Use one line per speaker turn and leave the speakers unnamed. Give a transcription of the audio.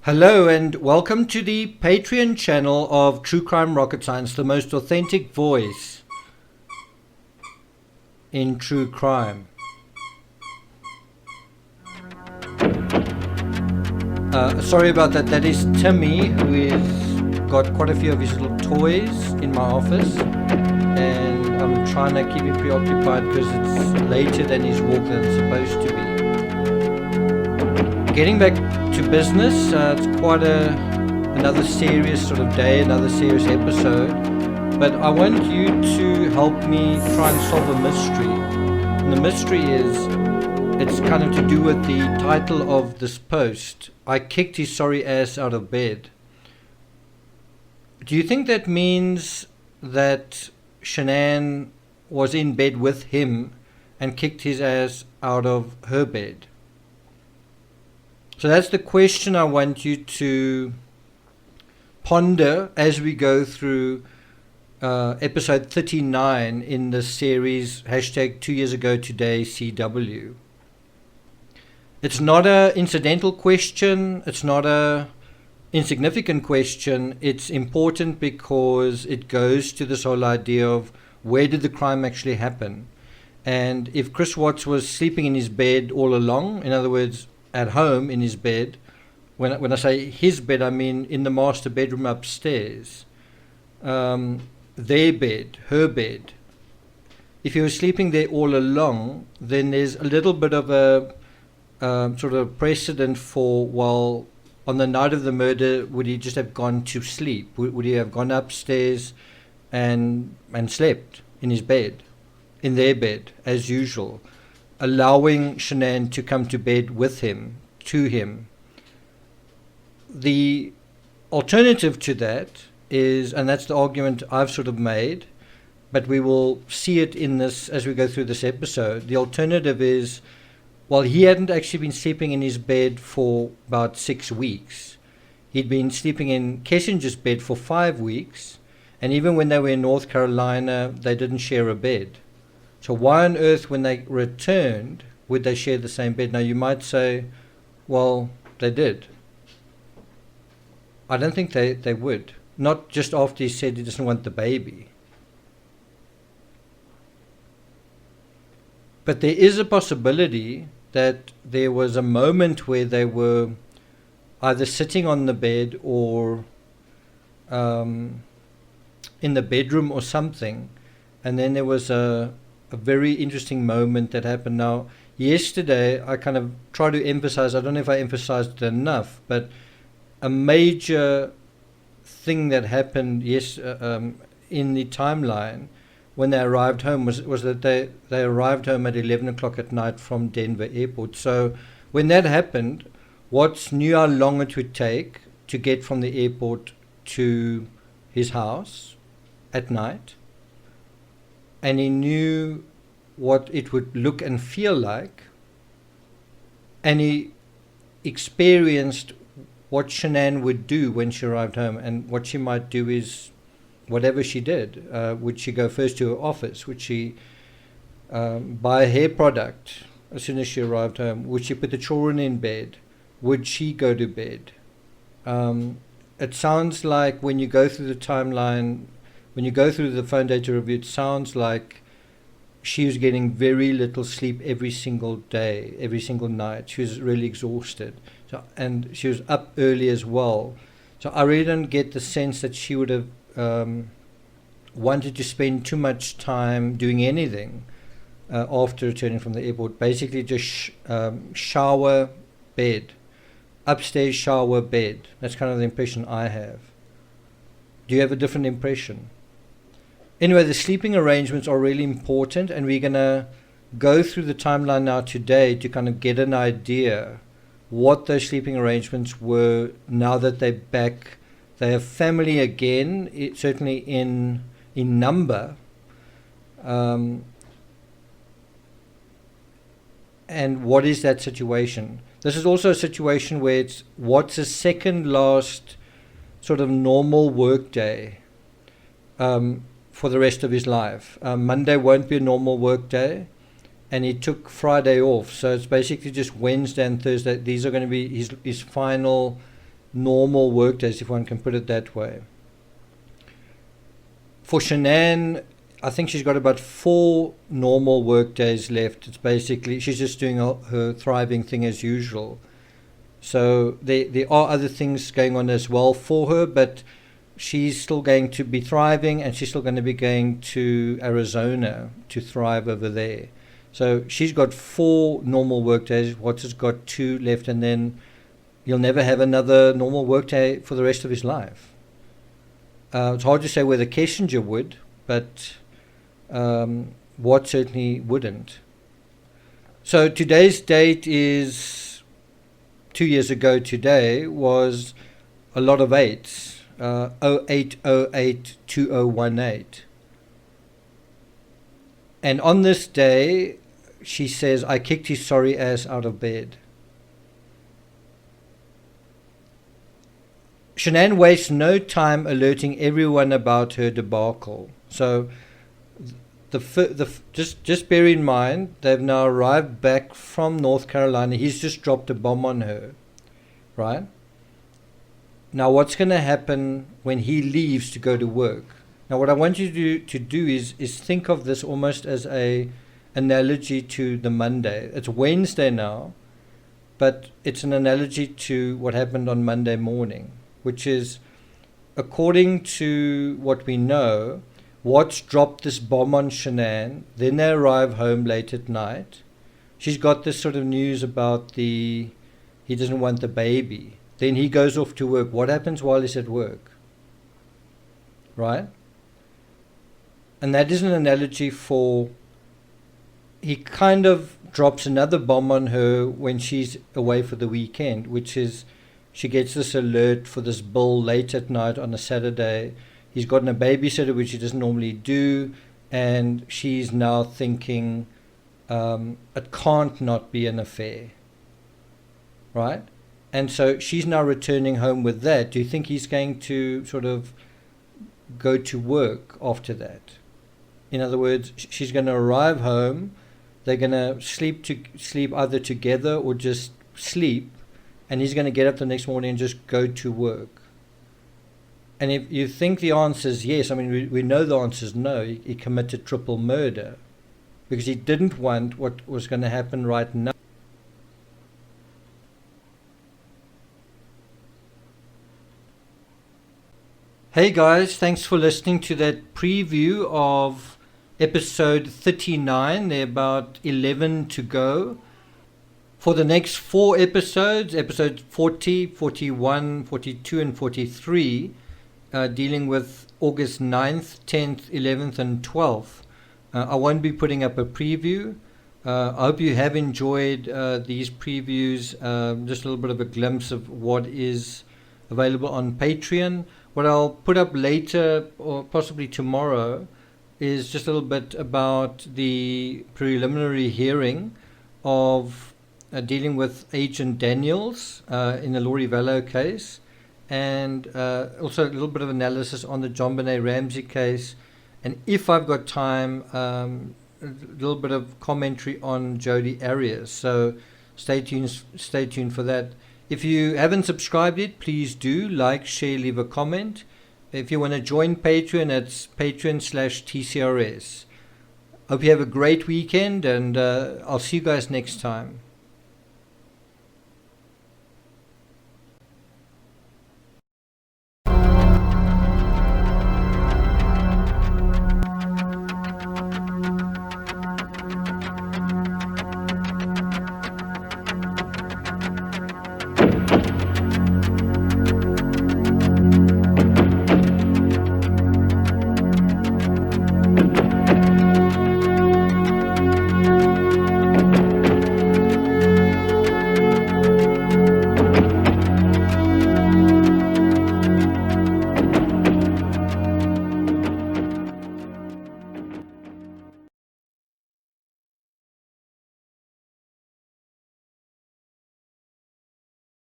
Hello and welcome to the Patreon channel of True Crime Rocket Science, the most authentic voice in true crime. Sorry about that. That is Timmy, who is got quite a few of his little toys in my office, and I'm trying to keep him preoccupied because it's later than his walk than it's supposed to be. Getting back to business, it's quite another serious sort of day, another serious episode, but I want you to help me try and solve a mystery. And the mystery is, it's kind of to do with the title of this post. I kicked his sorry ass out of bed. Do you think that means that Shan'ann was in bed with him and kicked his ass out of her bed? So that's the question I want you to ponder as we go through episode 39 in the series hashtag 2 years ago today CW. It's not an incidental question. It's not a insignificant question. It's important because it goes to this whole idea of where did the crime actually happen? And if Chris Watts was sleeping in his bed all along, in other words, at home in his bed, when I say his bed, I mean in the master bedroom upstairs, their bed, her bed. If he was sleeping there all along, then there's a little bit of a sort of precedent for, well, on the night of the murder, would he just have gone to sleep? Would he have gone upstairs and slept in his bed, in their bed, as usual, allowing Shan'ann to come to bed with him, to him? The alternative to that is, and that's the argument I've sort of made, but we will see it in this as we go through this episode. The alternative is, well, he hadn't actually been sleeping in his bed for about 6 weeks. He'd been sleeping in Kessinger's bed for 5 weeks, and even when they were in North Carolina, they didn't share a bed. So why on earth, when they returned, would they share the same bed? Now you might say, well, they did. I don't think they would. Not just after he said he doesn't want the baby. But there is a possibility that there was a moment where they were either sitting on the bed or in the bedroom or something, and then there was a very interesting moment that happened. Now, yesterday I kind of tried to emphasize, I don't know if I emphasized it enough, but a major thing that happened in the timeline when they arrived home was that they arrived home at 11 o'clock at night from Denver airport. So when that happened, Watts knew how long it would take to get from the airport to his house at night, and he knew what it would look and feel like, and he experienced what Shan'ann would do when she arrived home. And what she might do is whatever she did. Would she go first to her office? Would she buy a hair product as soon as she arrived home? Would she put the children in bed? Would she go to bed? It sounds like when you go through the timeline, when you go through the phone data review, it sounds like she was getting very little sleep every single day, every single night. She was really exhausted. So, and she was up early as well. So I really don't get the sense that she would have wanted to spend too much time doing anything after returning from the airport. Basically just shower, bed. Upstairs, shower, bed. That's kind of the impression I have. Do you have a different impression? Anyway, the sleeping arrangements are really important, and we're going to go through the timeline now today to kind of get an idea what those sleeping arrangements were now that they're back. They have family again, certainly in number. And what is that situation? This is also a situation where it's what's a second last sort of normal work day for the rest of his life. Monday won't be a normal work day, and he took Friday off. So it's basically just Wednesday and Thursday. These are going to be his final normal work days, if one can put it that way. For Shan'ann, I think she's got about 4 normal work days left. It's basically, she's just doing her thriving thing as usual. So there are other things going on as well for her, but she's still going to be thriving, and she's still going to be going to Arizona to thrive over there. So she's got 4 normal work days. Watts got 2 left, and then you'll never have another normal work day for the rest of his life. It's hard to say whether Kissinger would, but Watt certainly wouldn't. So today's date is 2 years ago today, was a lot of 8s. 08082018. And on this day, she says, I kicked his sorry ass out of bed. Shan'ann wastes no time alerting everyone about her debacle. So just bear in mind, they've now arrived back from North Carolina. He's just dropped a bomb on her, right? Now, what's going to happen when he leaves to go to work? Now, what I want you to do is think of this almost as a analogy to the Monday. It's Wednesday now, but it's an analogy to what happened on Monday morning, which is, according to what we know, Watts dropped this bomb on Shan'ann. Then they arrive home late at night. She's got this sort of news about he doesn't want the baby. Then he goes off to work. What happens while he's at work? Right? And that is an analogy for, he kind of drops another bomb on her when she's away for the weekend, which is she gets this alert for this bill late at night on a Saturday. He's gotten a babysitter, which he doesn't normally do, and she's now thinking, it can't not be an affair. Right? And so she's now returning home with that. Do you think he's going to sort of go to work after that? In other words, she's going to arrive home. They're going to sleep either together or just sleep. And he's going to get up the next morning and just go to work. And if you think the answer is yes, I mean, we know the answer is no. He committed triple murder because he didn't want what was going to happen right now. Hey guys, thanks for listening to that preview of episode 39. There are about 11 to go. For the next 4 episodes, episodes 40, 41, 42 and 43, dealing with August 9th, 10th, 11th and 12th, I won't be putting up a preview. I hope you have enjoyed these previews, just a little bit of a glimpse of what is available on Patreon. What I'll put up later, or possibly tomorrow, is just a little bit about the preliminary hearing of dealing with Agent Daniels in the Laurie Vallow case, and also a little bit of analysis on the John Benet Ramsey case, and if I've got time, a little bit of commentary on Jodi Arias. So stay tuned for that. If you haven't subscribed yet, please do like, share, leave a comment. If you want to join Patreon, it's patreon.com/TCRS. Hope you have a great weekend, and I'll see you guys next time.